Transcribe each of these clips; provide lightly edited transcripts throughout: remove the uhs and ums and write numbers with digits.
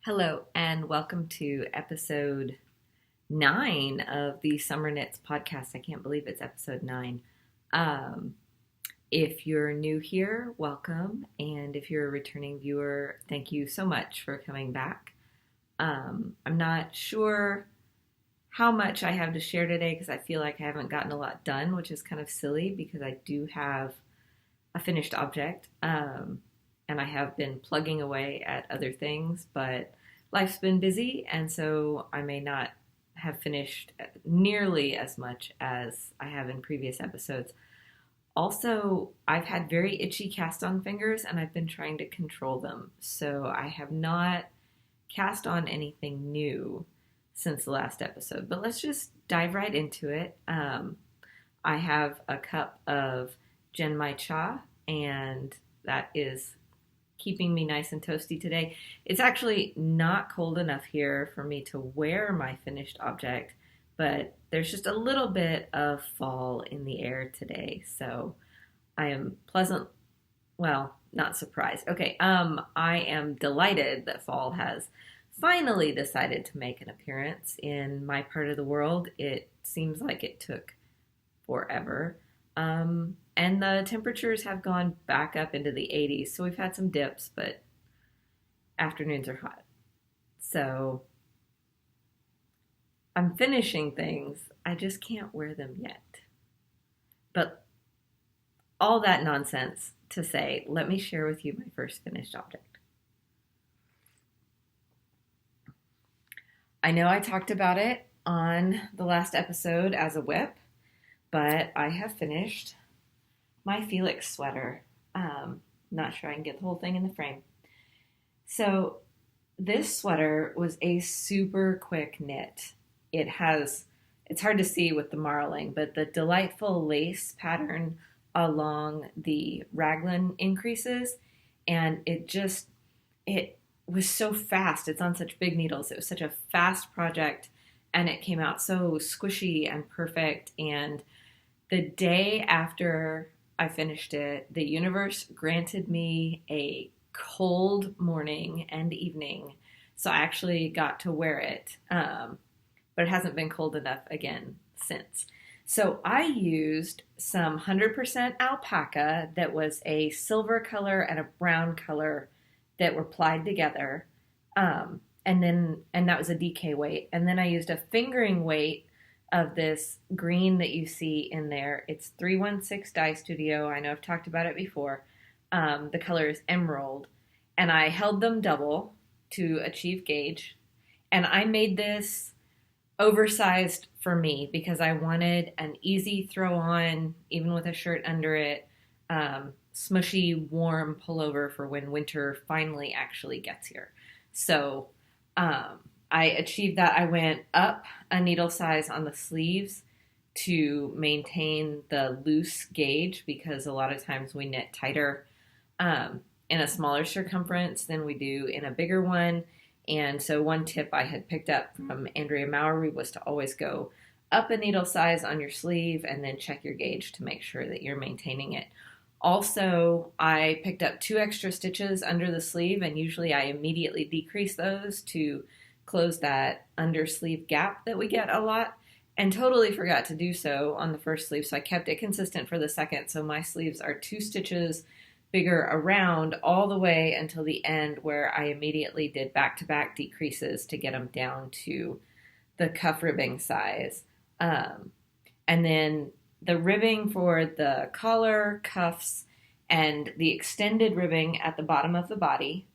Hello, and welcome to episode 9 of the SomerKnits Podcast. I can't believe it's episode 9. Um, if you're new here, welcome. And if you're a returning viewer, thank you so much for coming back. I'm not sure how much I have to share today because I feel like I haven't gotten a lot done, which is kind of silly because I do have a finished object. And I have been plugging away at other things, but life's been busy, and so I may not have finished nearly as much as I have in previous episodes. Also, I've had very itchy cast on fingers, and I've been trying to control them, so I have not cast on anything new since the last episode, but let's just dive right into it. I have a cup of Genmai cha, and that is keeping me nice and toasty today. It's actually not cold enough here for me to wear my finished object, but there's just a little bit of fall in the air today, so I am not surprised. Okay, I am delighted that fall has finally decided to make an appearance in my part of the world. It seems like it took forever. And the temperatures have gone back up into the 80s, so we've had some dips, but afternoons are hot. So I'm finishing things. I just can't wear them yet. But all that nonsense to say, let me share with you my first finished object. I know I talked about it on the last episode as a whip, but I have finished my Felix sweater. Not sure I can get the whole thing in the frame. So this sweater was a super quick knit. It's hard to see with the marling, but the delightful lace pattern along the raglan increases, and it was so fast. It's on such big needles. It was such a fast project, and it came out so squishy and perfect. And the day after I finished it, the universe granted me a cold morning and evening, so I actually got to wear it, but it hasn't been cold enough again since. So I used some 100% alpaca that was a silver color and a brown color that were plied together, and that was a DK weight, and then I used a fingering weight of this green that you see in there. It's 316 Dye Studio. I know I've talked about it before. The color is emerald. And I held them double to achieve gauge. And I made this oversized for me because I wanted an easy throw on, even with a shirt under it, smushy, warm pullover for when winter finally actually gets here. So, I achieved that. I went up a needle size on the sleeves to maintain the loose gauge because a lot of times we knit tighter in a smaller circumference than we do in a bigger one. And so one tip I had picked up from Andrea Mowery was to always go up a needle size on your sleeve and then check your gauge to make sure that you're maintaining it. Also, I picked up 2 extra stitches under the sleeve, and usually I immediately decrease those to close that undersleeve gap that we get a lot, and totally forgot to do so on the first sleeve, so I kept it consistent for the second. So my sleeves are 2 stitches bigger around all the way until the end, where I immediately did back-to-back decreases to get them down to the cuff ribbing size. And then the ribbing for the collar, cuffs, and the extended ribbing at the bottom of the body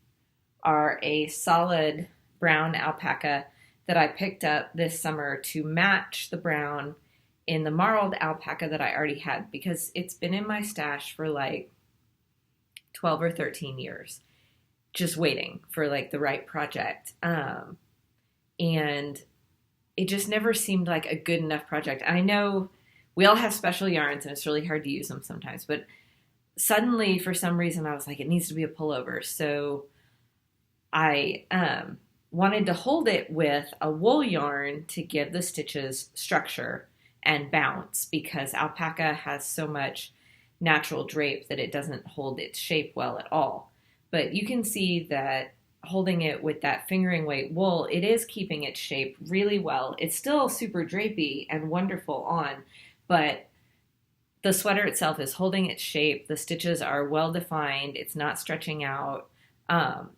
are a solid brown alpaca that I picked up this summer to match the brown in the marled alpaca that I already had, because it's been in my stash for like 12 or 13 years, just waiting for like the right project. And it just never seemed like a good enough project. I know we all have special yarns and it's really hard to use them sometimes, but suddenly for some reason I was like, it needs to be a pullover. So I wanted to hold it with a wool yarn to give the stitches structure and bounce, because alpaca has so much natural drape that it doesn't hold its shape well at all. But you can see that holding it with that fingering weight wool, it is keeping its shape really well. It's still super drapey and wonderful on, but the sweater itself is holding its shape. The stitches are well defined. It's not stretching out.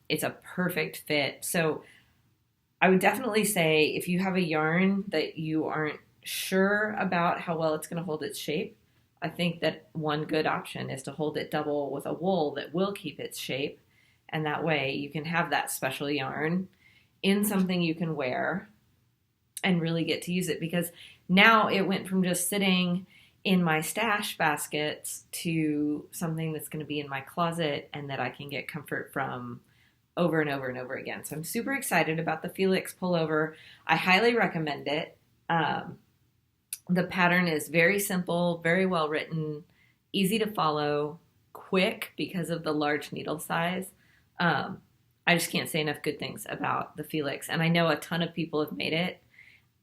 It's a perfect fit. So I would definitely say if you have a yarn that you aren't sure about how well it's going to hold its shape, I think that one good option is to hold it double with a wool that will keep its shape. And that way you can have that special yarn in something you can wear and really get to use it, because now it went from just sitting in my stash baskets to something that's going to be in my closet and that I can get comfort from over and over and over again. So I'm super excited about the Felix pullover. I highly recommend it. The pattern is very simple, very well written, easy to follow, quick because of the large needle size. I just can't say enough good things about the Felix. And I know a ton of people have made it,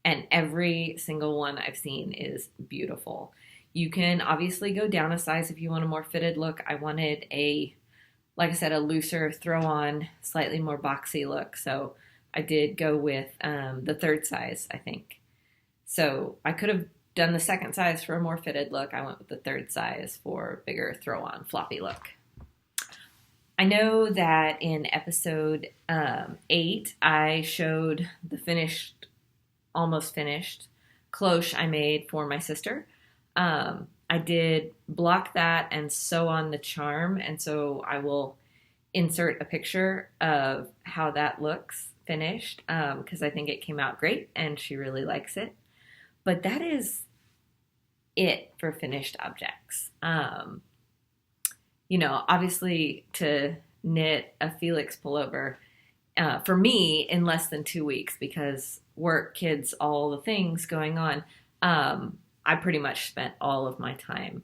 and every single one I've seen is beautiful. You can obviously go down a size if you want a more fitted look. I wanted like I said, a looser throw-on, slightly more boxy look. So I did go with the 3rd size, I think. So I could have done the 2nd size for a more fitted look. I went with the 3rd size for bigger throw-on, floppy look. I know that in episode 8, I showed the almost finished cloche I made for my sister. I did block that and sew on the charm, and so I will insert a picture of how that looks finished, because I think it came out great and she really likes it. But that is it for finished objects. Obviously to knit a Felix pullover, for me, in less than 2 weeks, because work, kids, all the things going on, I pretty much spent all of my time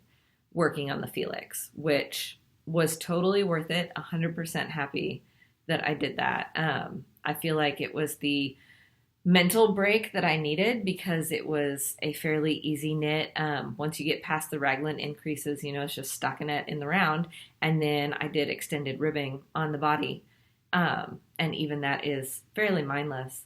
working on the Felix, which was totally worth it. 100% happy that I did that. I feel like it was the mental break that I needed, because it was a fairly easy knit. Once you get past the raglan increases, it's just stockinette in the round. And then I did extended ribbing on the body. And even that is fairly mindless.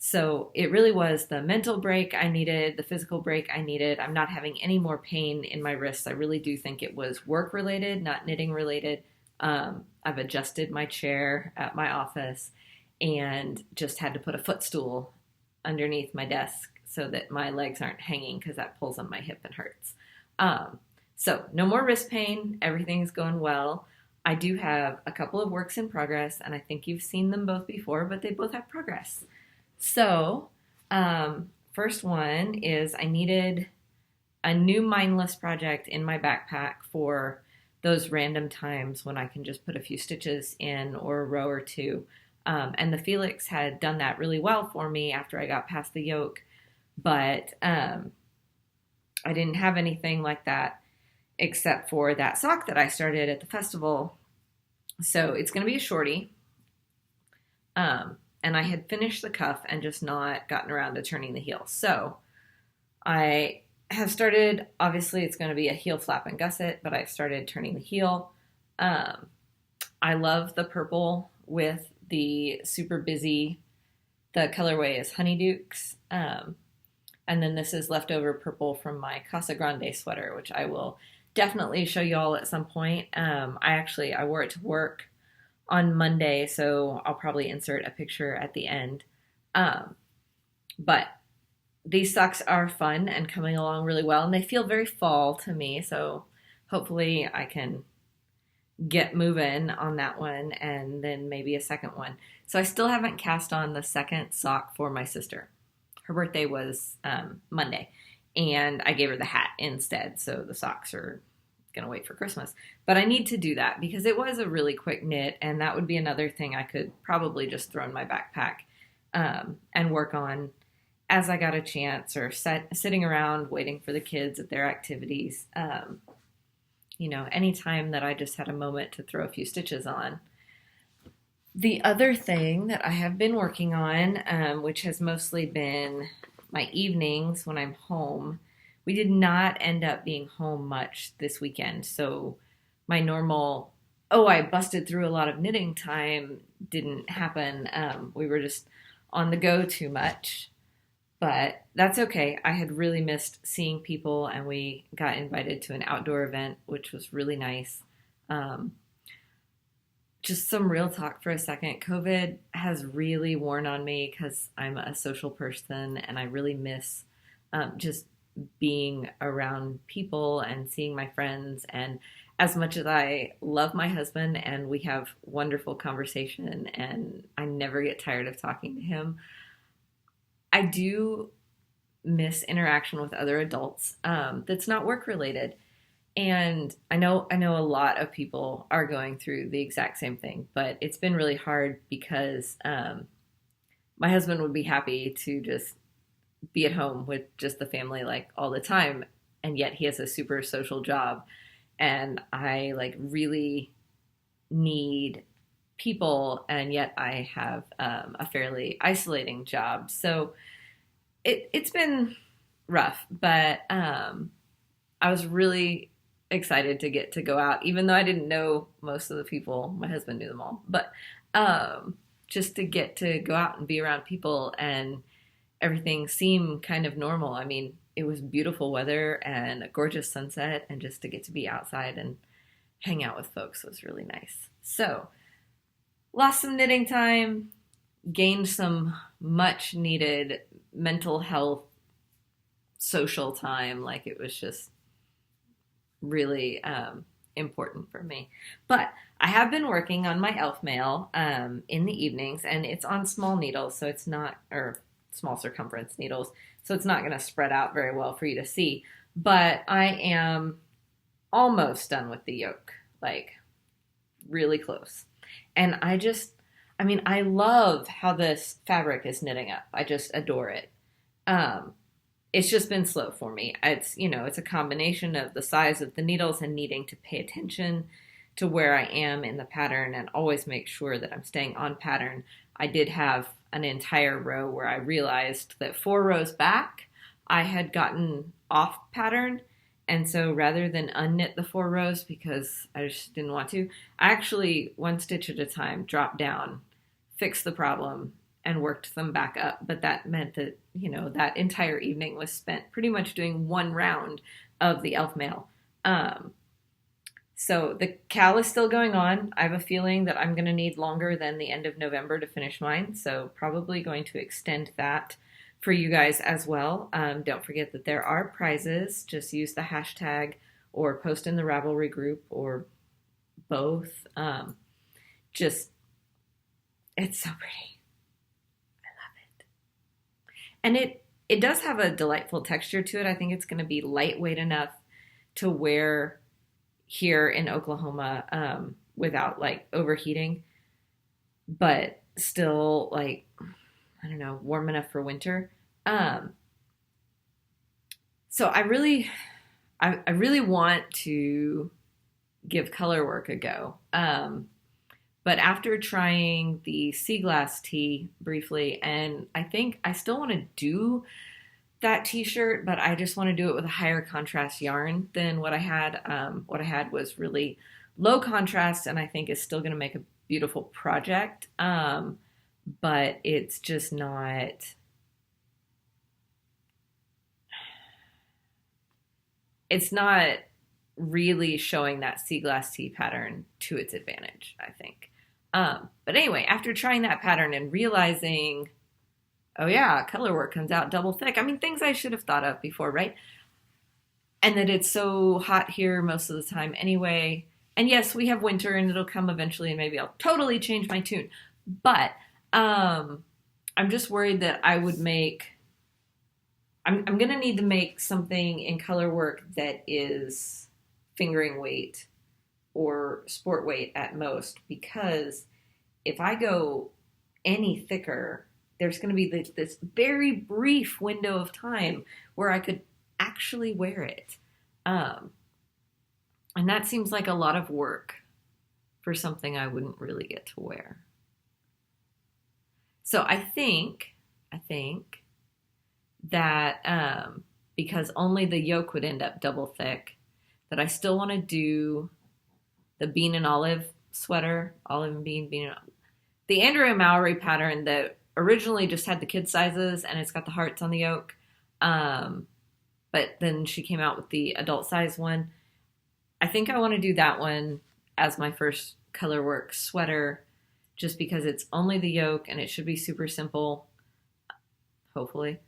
So it really was the mental break I needed, the physical break I needed. I'm not having any more pain in my wrists. I really do think it was work related, not knitting related. I've adjusted my chair at my office and just had to put a footstool underneath my desk so that my legs aren't hanging, because that pulls on my hip and hurts. So no more wrist pain. Everything's going well. I do have a couple of works in progress, and I think you've seen them both before, but they both have progress. So, first one is I needed a new mindless project in my backpack for those random times when I can just put a few stitches in or a row or two. And the Felix had done that really well for me after I got past the yoke, but I didn't have anything like that except for that sock that I started at the festival. So it's going to be a shorty. And I had finished the cuff and just not gotten around to turning the heel. So I have started, obviously it's going to be a heel flap and gusset, but I've started turning the heel. I love the purple with the super busy, the colorway is Honeydukes. And then this is leftover purple from my Casa Grande sweater, which I will definitely show you all at some point. I wore it to work on Monday, so I'll probably insert a picture at the end. But these socks are fun and coming along really well, and they feel very fall to me, so hopefully I can get moving on that one and then maybe a second one. So I still haven't cast on the second sock for my sister. Her birthday was Monday, and I gave her the hat instead, so the socks are going to wait for Christmas. But I need to do that because it was a really quick knit, and that would be another thing I could probably just throw in my backpack and work on as I got a chance, or sitting around waiting for the kids at their activities. Anytime that I just had a moment to throw a few stitches on. The other thing that I have been working on, which has mostly been my evenings when I'm home, we did not end up being home much this weekend. So my normal oh, I busted through a lot of knitting time didn't happen. We were just on the go too much. But that's okay. I had really missed seeing people, and we got invited to an outdoor event, which was really nice. Um, just some real talk for a second. COVID has really worn on me because I'm a social person and I really miss just being around people and seeing my friends. And as much as I love my husband and we have wonderful conversation and I never get tired of talking to him, I do miss interaction with other adults that's not work related. And I know a lot of people are going through the exact same thing, but it's been really hard because my husband would be happy to just be at home with just the family like all the time, and yet he has a super social job, and I like really need people, and yet I have a fairly isolating job. So it's been rough, but I was really excited to get to go out, even though I didn't know most of the people. My husband knew them all, but just to get to go out and be around people and everything seemed kind of normal. I mean, it was beautiful weather and a gorgeous sunset, and just to get to be outside and hang out with folks was really nice. So, lost some knitting time, gained some much needed mental health, social time. Like, it was just really important for me. But I have been working on my elf mail in the evenings, and it's on small needles, so it's not, or small circumference needles, so it's not going to spread out very well for you to see. But I am almost done with the yoke, like really close. And I love how this fabric is knitting up. I just adore it. It's just been slow for me. It's a combination of the size of the needles and needing to pay attention to where I am in the pattern and always make sure that I'm staying on pattern. I did have an entire row where I realized that 4 rows back, I had gotten off pattern. And so rather than unknit the 4 rows because I just didn't want to, I actually, one stitch at a time, dropped down, fixed the problem, and worked them back up. But that meant that, that entire evening was spent pretty much doing one round of the elf mail. So the KAL is still going on. I have a feeling that I'm going to need longer than the end of November to finish mine. So probably going to extend that for you guys as well. Don't forget that there are prizes. Just use the hashtag or post in the Ravelry group or both. It's so pretty. And it does have a delightful texture to it. I think it's going to be lightweight enough to wear here in Oklahoma without like overheating, but still like, I don't know, warm enough for winter. So I really want to give color work a go. But after trying the sea glass tee briefly, and I think I still want to do that t-shirt, but I just want to do it with a higher contrast yarn than what I had. What I had was really low contrast, and I think is still going to make a beautiful project. But it's just not, it's not really showing that sea glass tee pattern to its advantage, I think. But anyway, after trying that pattern and realizing, oh yeah, color work comes out double thick. I mean, things I should have thought of before, right? And that it's so hot here most of the time anyway. And yes, we have winter and it'll come eventually and maybe I'll totally change my tune. But I'm just worried that I'm going to need to make something in color work that is fingering weight or sport weight at most, because if I go any thicker, there's going to be this very brief window of time where I could actually wear it. And that seems like a lot of work for something I wouldn't really get to wear. So I think that because only the yoke would end up double thick, that I still want to do the bean and olive sweater, olive and bean. The Andrea Mowry pattern that originally just had the kid sizes and it's got the hearts on the yoke. But then she came out with the adult size one. I think I want to do that one as my first colorwork sweater, just because it's only the yoke and it should be super simple, hopefully.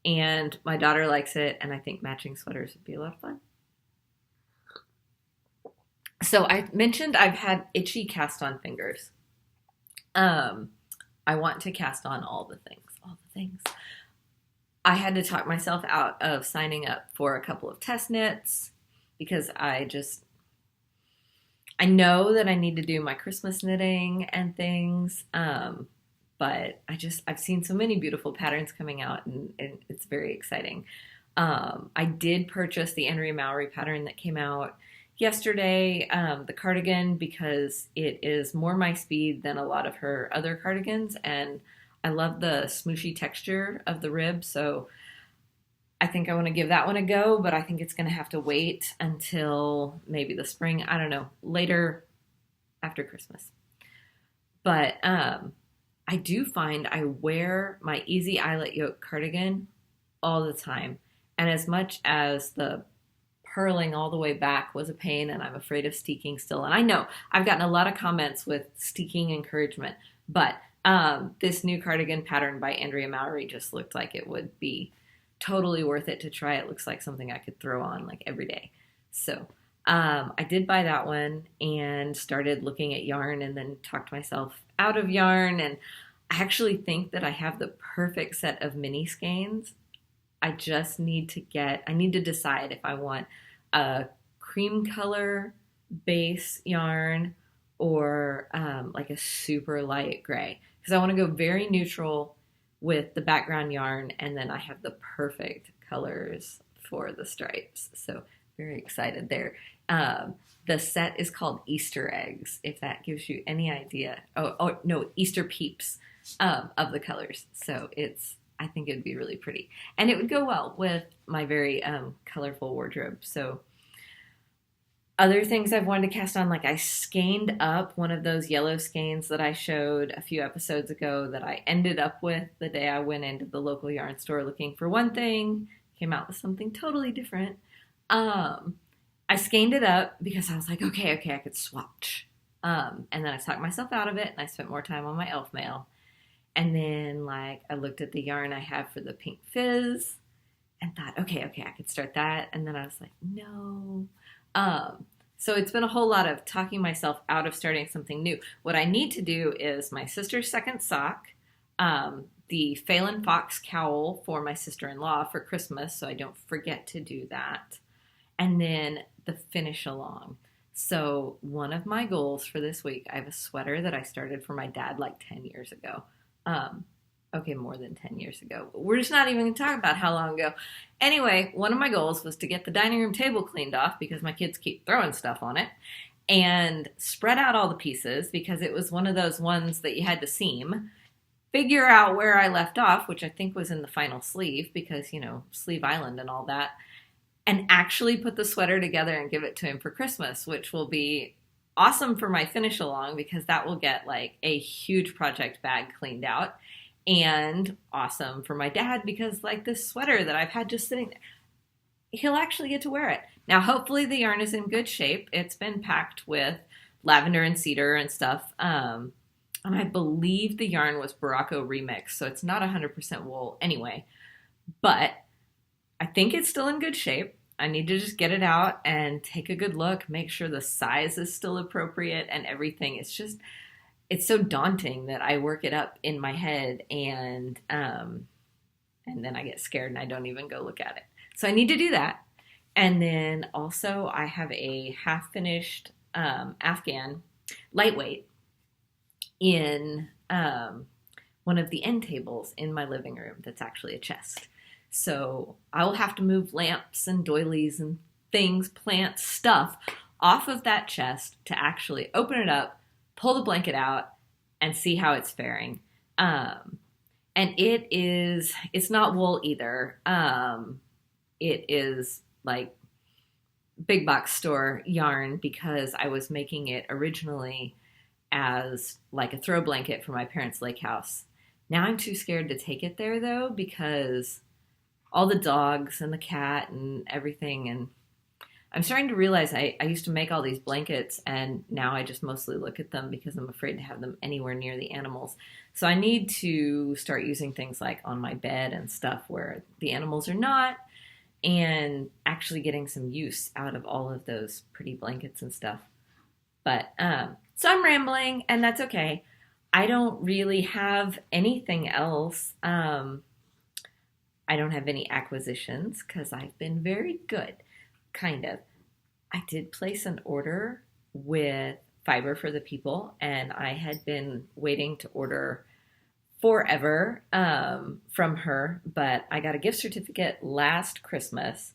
And my daughter likes it, and I think matching sweaters would be a lot of fun. So I mentioned I've had itchy cast-on fingers. I want to cast on all the things. I had to talk myself out of signing up for a couple of test knits because I know that I need to do my Christmas knitting and things, but I've seen so many beautiful patterns coming out, and it's very exciting. I did purchase the Andrea Mowry pattern that came out yesterday, the cardigan, because it is more my speed than a lot of her other cardigans, and I love the smooshy texture of the rib, so I think I want to give that one a go, but I think it's going to have to wait until maybe the spring. I don't know, later after Christmas. But I do find I wear my Easy Eyelet Yoke cardigan all the time. And as much as the purling all the way back was a pain and I'm afraid of steeking still, and I know I've gotten a lot of comments with steeking encouragement, but this new cardigan pattern by Andrea Mowry just looked like it would be totally worth it to try. It looks like something I could throw on like every day. So I did buy that one and started looking at yarn, and then talked myself out of yarn. And I actually think that I have the perfect set of mini skeins. I just need to decide if I want a cream color base yarn or like a super light gray, because I want to go very neutral with the background yarn, and then I have the perfect colors for the stripes. So very excited there. The set is called Easter Eggs, if that gives you any idea. Oh no, Easter Peeps of the colors. So I think it'd be really pretty. And it would go well with my very colorful wardrobe. So other things I've wanted to cast on, like I skeined up one of those yellow skeins that I showed a few episodes ago that I ended up with the day I went into the local yarn store looking for one thing, came out with something totally different. I skeined it up because I was like, okay, I could swatch. And then I talked myself out of it, and I spent more time on my elf mail. And then like I looked at the yarn I have for the Pink Fizz and thought, okay, I could start that. And then I was like, no. So it's been a whole lot of talking myself out of starting something new. What I need to do is my sister's second sock, the Phelan Fox cowl for my sister-in-law for Christmas, so I don't forget to do that. And then the finish along. So one of my goals for this week, I have a sweater that I started for my dad like 10 years ago. Okay, more than 10 years ago. But we're just not even going to talk about how long ago. Anyway, one of my goals was to get the dining room table cleaned off because my kids keep throwing stuff on it, and spread out all the pieces because it was one of those ones that you had to seam, figure out where I left off, which I think was in the final sleeve because, Sleeve Island and all that, and actually put the sweater together and give it to him for Christmas, which will be awesome for my finish along because that will get like a huge project bag cleaned out, and awesome for my dad because like this sweater that I've had just sitting there, he'll actually get to wear it. Now, hopefully the yarn is in good shape. It's been packed with lavender and cedar and stuff. And I believe the yarn was Baracco Remix, so it's not 100% wool anyway, but I think it's still in good shape. I need to just get it out and take a good look, make sure the size is still appropriate and everything. It's so daunting that I work it up in my head and then I get scared and I don't even go look at it. So I need to do that. And then also I have a half-finished Afghan lightweight in one of the end tables in my living room that's actually a chest. So I will have to move lamps and doilies and things, plants, stuff off of that chest to actually open it up, pull the blanket out, and see how it's faring. And it's not wool either. It is like big box store yarn because I was making it originally as like a throw blanket for my parents' lake house. Now I'm too scared to take it there though because all the dogs and the cat and everything. And I'm starting to realize I used to make all these blankets and now I just mostly look at them because I'm afraid to have them anywhere near the animals. So I need to start using things like on my bed and stuff where the animals are not, and actually getting some use out of all of those pretty blankets and stuff. But so I'm rambling, and that's okay. I don't really have anything else. I don't have any acquisitions because I've been very good, kind of. I did place an order with Fiber for the People, and I had been waiting to order forever from her, but I got a gift certificate last Christmas,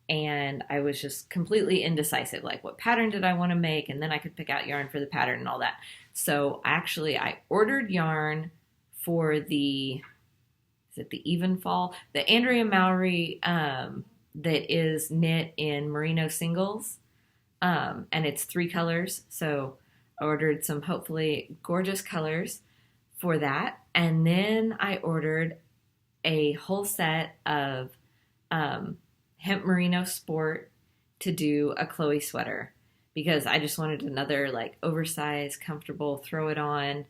and I was just completely indecisive, like what pattern did I want to make, and then I could pick out yarn for the pattern and all that. So actually I ordered yarn for the Even Fall, the Andrea Mowry that is knit in merino singles, and it's 3 colors, so I ordered some hopefully gorgeous colors for that. And then I ordered a whole set of hemp merino sport to do a Chloe sweater because I just wanted another like oversized, comfortable, throw it on.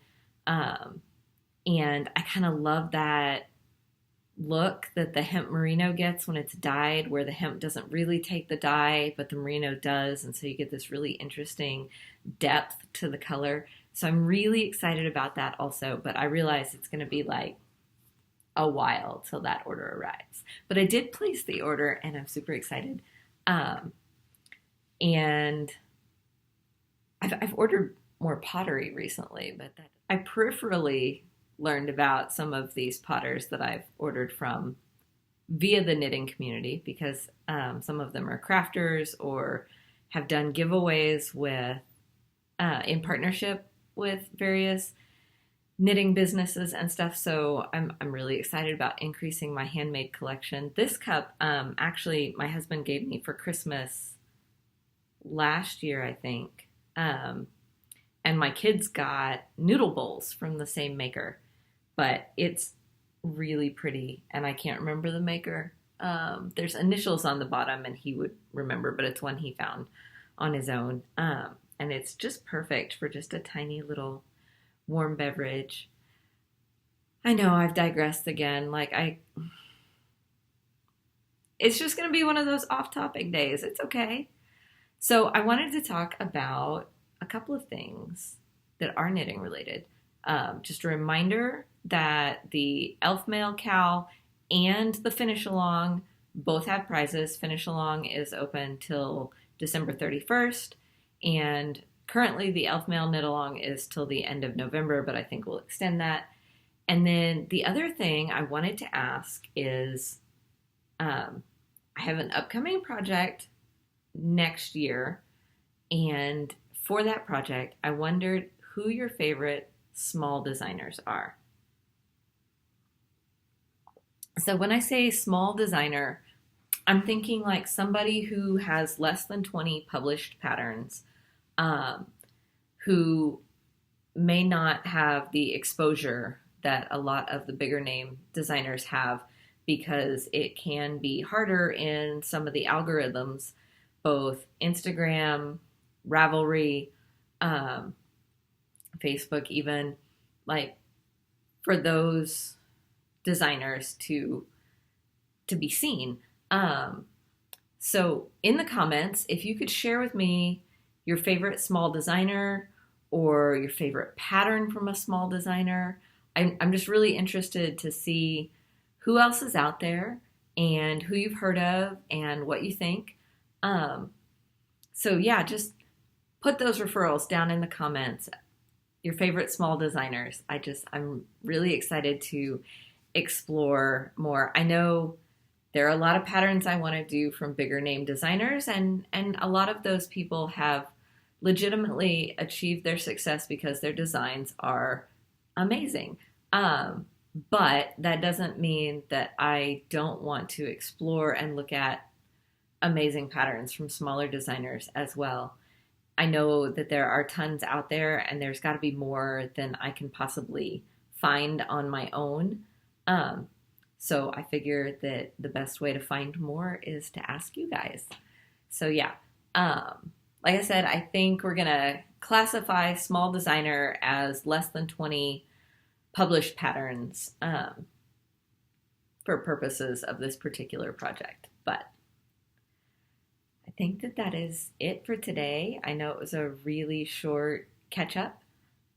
And I kind of love that look that the hemp merino gets when it's dyed, where the hemp doesn't really take the dye, but the merino does. And so you get this really interesting depth to the color. So I'm really excited about that also, but I realize it's going to be like a while till that order arrives. But I did place the order and I'm super excited. And I've ordered more pottery recently, but I peripherally learned about some of these potters that I've ordered from via the knitting community because some of them are crafters or have done giveaways with in partnership with various knitting businesses and stuff. So I'm really excited about increasing my handmade collection. This cup, actually, my husband gave me for Christmas last year, I think. And my kids got noodle bowls from the same maker, but it's really pretty, and I can't remember the maker. There's initials on the bottom, and he would remember, but it's one he found on his own. And it's just perfect for just a tiny little warm beverage. I know I've digressed again. It's just going to be one of those off-topic days. It's okay. So I wanted to talk about a couple of things that are knitting related. Just a reminder that the Elf Mail KAL and the Finish Along both have prizes. Finish Along is open till December 31st. And currently the Elf Mail Knit Along is till the end of November, but I think we'll extend that. And then the other thing I wanted to ask is I have an upcoming project next year. And for that project, I wondered who your favorite small designers are. So when I say small designer, I'm thinking like somebody who has less than 20 published patterns, who may not have the exposure that a lot of the bigger name designers have, because it can be harder in some of the algorithms, both Instagram, Ravelry, Facebook even, like for those designers to be seen. So in the comments, if you could share with me your favorite small designer or your favorite pattern from a small designer, I'm just really interested to see who else is out there and who you've heard of and what you think. So yeah, just put those referrals down in the comments. Your favorite small designers. I'm really excited to explore more. I know there are a lot of patterns I want to do from bigger name designers, and a lot of those people have legitimately achieved their success because their designs are amazing. But that doesn't mean that I don't want to explore and look at amazing patterns from smaller designers as well. I know that there are tons out there, and there's got to be more than I can possibly find on my own. So I figure that the best way to find more is to ask you guys. So yeah, like I said, I think we're going to classify small designer as less than 20 published patterns for purposes of this particular project. But I think that is it for today. I know it was a really short catch up,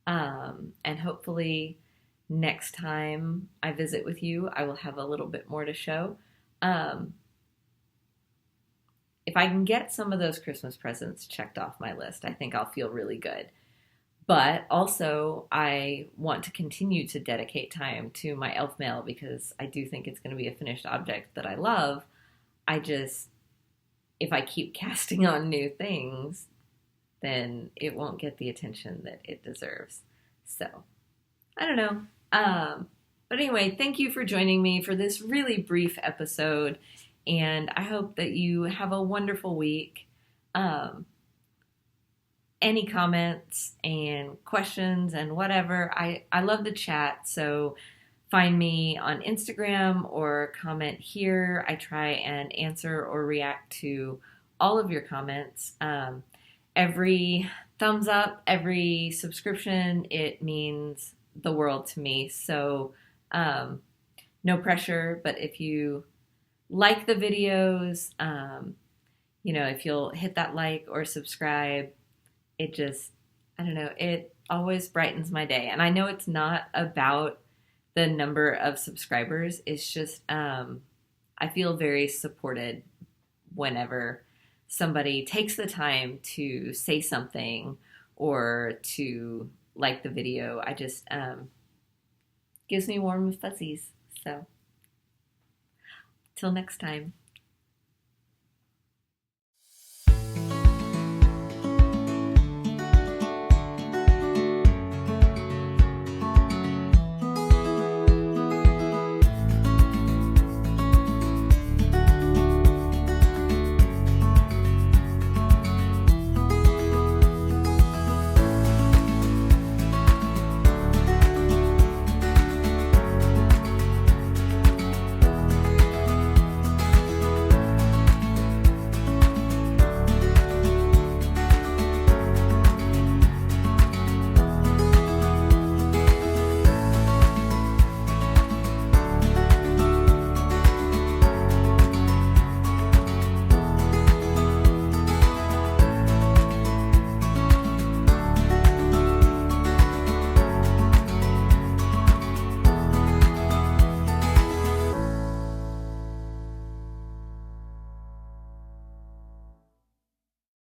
and hopefully next time I visit with you, I will have a little bit more to show. If I can get some of those Christmas presents checked off my list, I think I'll feel really good. But also, I want to continue to dedicate time to my elf mail because I do think it's going to be a finished object that I love. If I keep casting on new things, then it won't get the attention that it deserves. So, I don't know. But anyway, thank you for joining me for this really brief episode, and I hope that you have a wonderful week. Any comments and questions and whatever, I love to chat, so find me on Instagram or comment here. I try and answer or react to all of your comments. Every thumbs up, every subscription, it means the world to me. So no pressure, but if you like the videos, if you'll hit that like or subscribe, it just, I don't know, it always brightens my day. And I know it's not about the number of subscribers. It's just, I feel very supported whenever somebody takes the time to say something or to like the video. I just, gives me warm fuzzies. So, till next time.